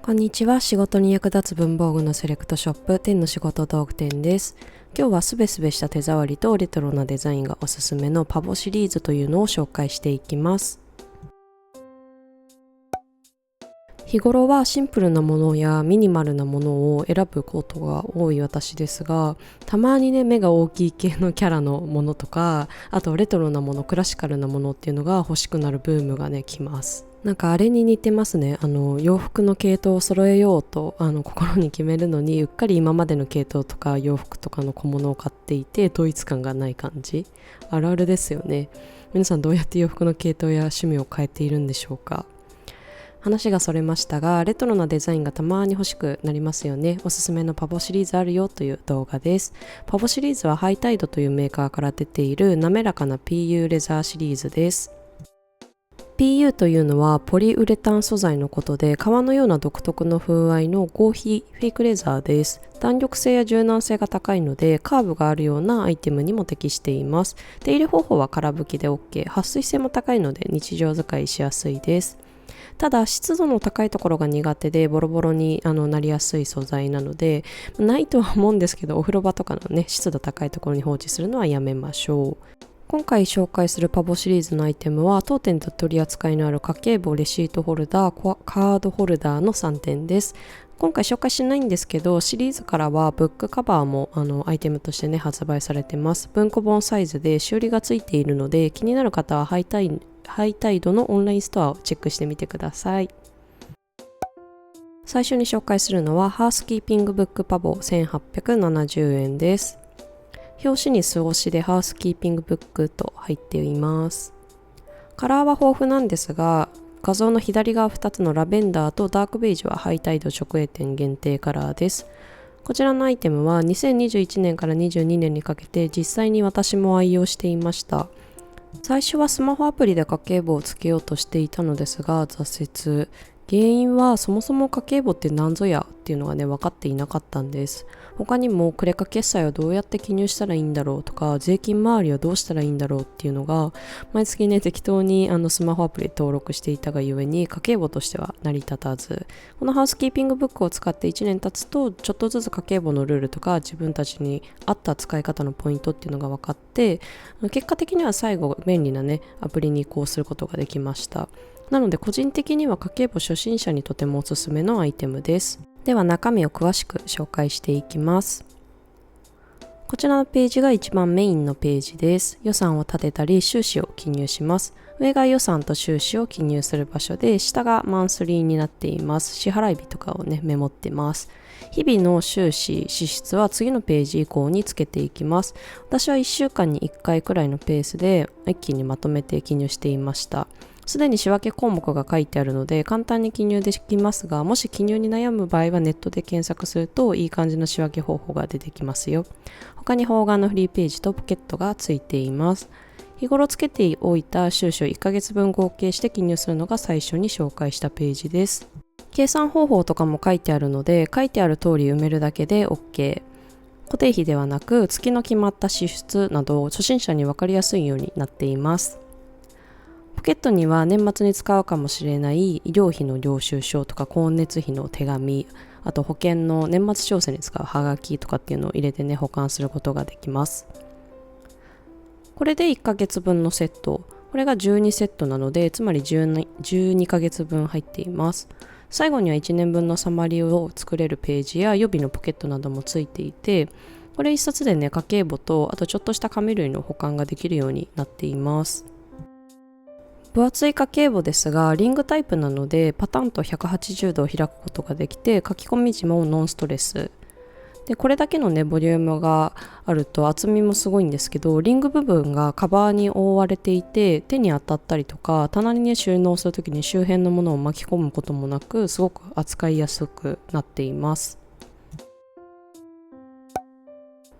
こんにちは。仕事に役立つ文房具のセレクトショップ10の仕事道具店です。今日はすべすべした手触りとレトロなデザインがおすすめのパボシリーズというのを紹介していきます。日頃はシンプルなものやミニマルなものを選ぶことが多い私ですが、たまにね目が大きい系のキャラのものとか、あとレトロなもの、クラシカルなものっていうのが欲しくなるブームがね来ます。なんかあれに似てますね。洋服の系統を揃えようと心に決めるのに、うっかり今までの系統とか洋服とかの小物を買っていて統一感がない感じ、あるあるですよね。皆さんどうやって洋服の系統や趣味を変えているんでしょうか。話がそれましたが、レトロなデザインがたまに欲しくなりますよね。おすすめのパボシリーズあるよという動画です。パボシリーズはハイタイドというメーカーから出ている滑らかな PU レザーシリーズです。PU というのはポリウレタン素材のことで、革のような独特の風合いの合皮フェイクレザーです。弾力性や柔軟性が高いので、カーブがあるようなアイテムにも適しています。手入れ方法は空拭きで OK。撥水性も高いので日常使いしやすいです。ただ湿度の高いところが苦手でボロボロになりやすい素材なので、ないとは思うんですけど、お風呂場とかのね湿度高いところに放置するのはやめましょう。今回紹介するパボシリーズのアイテムは当店で取り扱いのある家計簿、レシートホルダー、カードホルダーの3点です。今回紹介しないんですけど、シリーズからはブックカバーもアイテムとしてね発売されてます。文庫本サイズでしおりがついているので、気になる方はハイタイドのオンラインストアをチェックしてみてください。最初に紹介するのはハウスキーピングブックパボ1870円です。表紙に素押しでハウスキーピングブックと入っています。カラーは豊富なんですが、画像の左側2つのラベンダーとダークベージュはハイタイド直営店限定カラーです。こちらのアイテムは2021年から22年にかけて実際に私も愛用していました。最初はスマホアプリで家計簿をつけようとしていたのですが挫折。原因はそもそも家計簿って何ぞやっていうのがね分かっていなかったんです。他にもクレカ決済をどうやって記入したらいいんだろうとか、税金回りをどうしたらいいんだろうっていうのが毎月ね適当にスマホアプリ登録していたがゆえに家計簿としては成り立たず、このハウスキーピングブックを使って1年経つとちょっとずつ家計簿のルールとか自分たちに合った使い方のポイントっていうのが分かって、結果的には最後便利なねアプリに移行することができました。なので個人的には家計簿初心者にとてもおすすめのアイテムです。では中身を詳しく紹介していきます。こちらのページが一番メインのページです。予算を立てたり収支を記入します。上が予算と収支を記入する場所で、下がマンスリーになっています。支払い日とかをねメモってます。日々の収支支出は次のページ以降につけていきます。私は1週間に1回くらいのペースで一気にまとめて記入していました。すでに仕分け項目が書いてあるので簡単に記入できますが、もし記入に悩む場合はネットで検索するといい感じの仕分け方法が出てきますよ。他に方眼のフリーページとポケットがついています。日頃つけておいた収支を1ヶ月分合計して記入するのが最初に紹介したページです。計算方法とかも書いてあるので、書いてある通り埋めるだけで OK。固定費ではなく月の決まった支出など初心者に分かりやすいようになっています。ポケットには年末に使うかもしれない医療費の領収書とか光熱費の手紙、あと保険の年末調整に使うハガキとかっていうのを入れてね保管することができます。これで1ヶ月分のセット、これが12セットなのでつまり12ヶ月分入っています。最後には1年分のサマリーを作れるページや予備のポケットなどもついていて、これ一冊でね家計簿とあとちょっとした紙類の保管ができるようになっています。分厚い家計簿ですがリングタイプなのでパタンと180度を開くことができて、書き込み時もノンストレスで、これだけのねボリュームがあると厚みもすごいんですけど、リング部分がカバーに覆われていて手に当たったりとか棚にね収納するときに周辺のものを巻き込むこともなく、すごく扱いやすくなっています。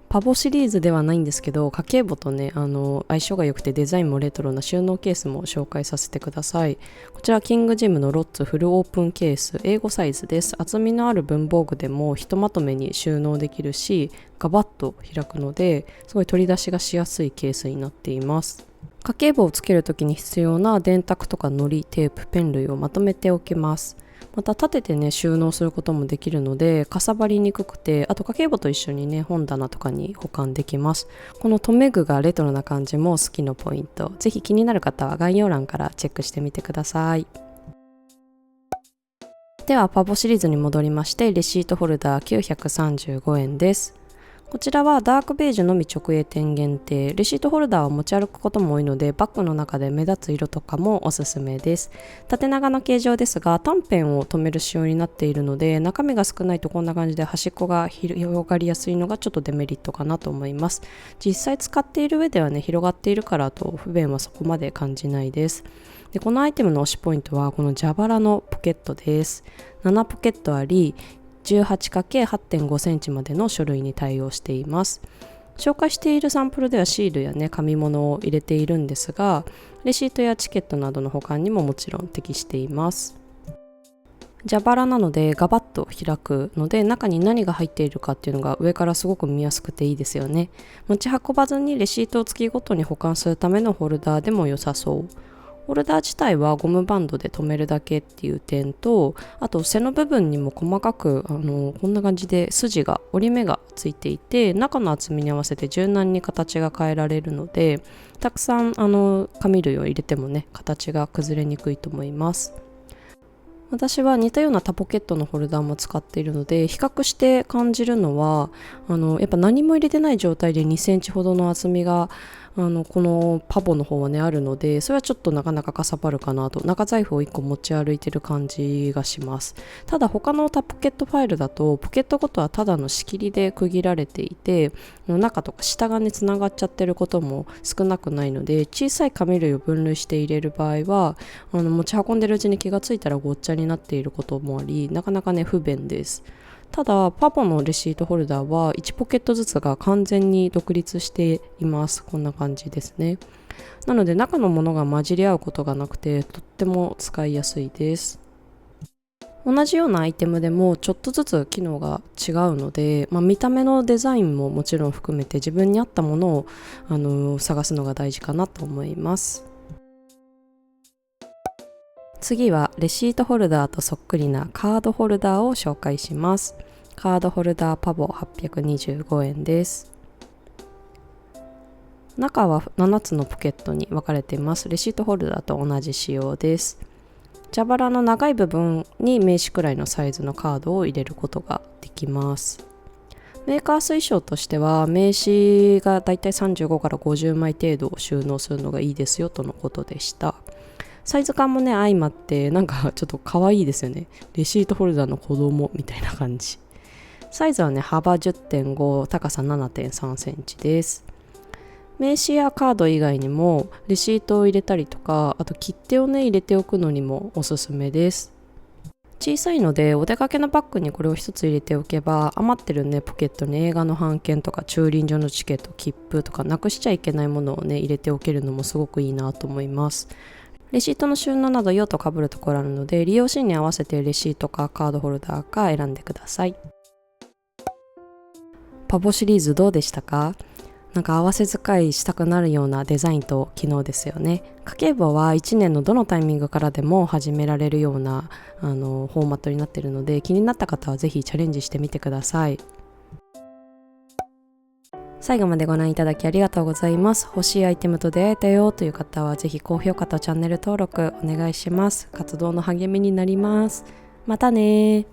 パボシリーズではないんですけど、家計簿とね相性が良くてデザインもレトロな収納ケースも紹介させてください。こちらキングジムのロッツフルオープンケース、英語サイズです。厚みのある文房具でもひとまとめに収納できるし、ガバッと開くのですごい取り出しがしやすいケースになっています。家計簿をつけるときに必要な電卓とか糊、テープ、ペン類をまとめておきます。また立ててね収納することもできるのでかさばりにくくて、あと家計簿と一緒にね本棚とかに保管できます。この留め具がレトロな感じも好きのポイント。ぜひ気になる方は概要欄からチェックしてみてください。ではパボシリーズに戻りまして、レシートホルダー935円です。こちらはダークベージュのみ直営店限定。レシートホルダーを持ち歩くことも多いので、バッグの中で目立つ色とかもおすすめです。縦長の形状ですが、短辺を留める仕様になっているので、中身が少ないとこんな感じで端っこが広がりやすいのがちょっとデメリットかなと思います。実際使っている上ではね、広がっているからと不便はそこまで感じないです。でこのアイテムの推しポイントはこの蛇腹のポケットです。7ポケットあり、18×8.5 センチまでの書類に対応しています。紹介しているサンプルではシールやね紙物を入れているんですが、レシートやチケットなどの保管にももちろん適しています。蛇腹なのでガバッと開くので、中に何が入っているかっていうのが上からすごく見やすくていいですよね。持ち運ばずにレシートを月ごとに保管するためのホルダーでも良さそう。ホルダー自体はゴムバンドで留めるだけっていう点と、あと背の部分にも細かくこんな感じで筋が折り目がついていて、中の厚みに合わせて柔軟に形が変えられるので、たくさん紙類を入れてもね形が崩れにくいと思います。私は似たような多ポケットのホルダーも使っているので、比較して感じるのはやっぱ何も入れてない状態で2センチほどの厚みがこのパボの方はねあるので、それはちょっとなかなかかさばるかなと。中財布を1個持ち歩いてる感じがします。ただ他の多ポケットファイルだとポケットごとはただの仕切りで区切られていて、中とか下がねつながっちゃってることも少なくないので、小さい紙類を分類して入れる場合は持ち運んでるうちに気がついたらごっちゃになっていることもあり、なかなかね不便です。ただパボのレシートホルダーは1ポケットずつが完全に独立しています。こんな感じですね。なので中のものが混じり合うことがなくて、とっても使いやすいです。同じようなアイテムでもちょっとずつ機能が違うので、見た目のデザインももちろん含めて自分に合ったものを探すのが大事かなと思います。次はレシートホルダーとそっくりなカードホルダーを紹介します。カードホルダーパボ825円です。中は7つのポケットに分かれています。レシートホルダーと同じ仕様です。蛇腹の長い部分に名刺くらいのサイズのカードを入れることができます。メーカー推奨としては名刺がだいたい35から50枚程度を収納するのがいいですよとのことでした。サイズ感もね相まってなんかちょっと可愛いですよね。レシートホルダーの子供みたいな感じ。サイズはね幅 10.5 高さ 7.3 センチです。名刺やカード以外にもレシートを入れたりとか、あと切手をね入れておくのにもおすすめです。小さいのでお出かけのバッグにこれを一つ入れておけば、余ってるねポケットに映画の半券とか駐輪場のチケット、切符とかなくしちゃいけないものをね入れておけるのもすごくいいなと思います。レシートの収納など用途被るところあるので、利用シーンに合わせてレシートかカードホルダーか選んでください。パボシリーズどうでしたか？なんか合わせ使いしたくなるようなデザインと機能ですよね。家計簿は1年のどのタイミングからでも始められるようなフォーマットになっているので、気になった方はぜひチャレンジしてみてください。最後までご覧いただきありがとうございます。欲しいアイテムと出会えたよという方はぜひ高評価とチャンネル登録お願いします。活動の励みになります。またね。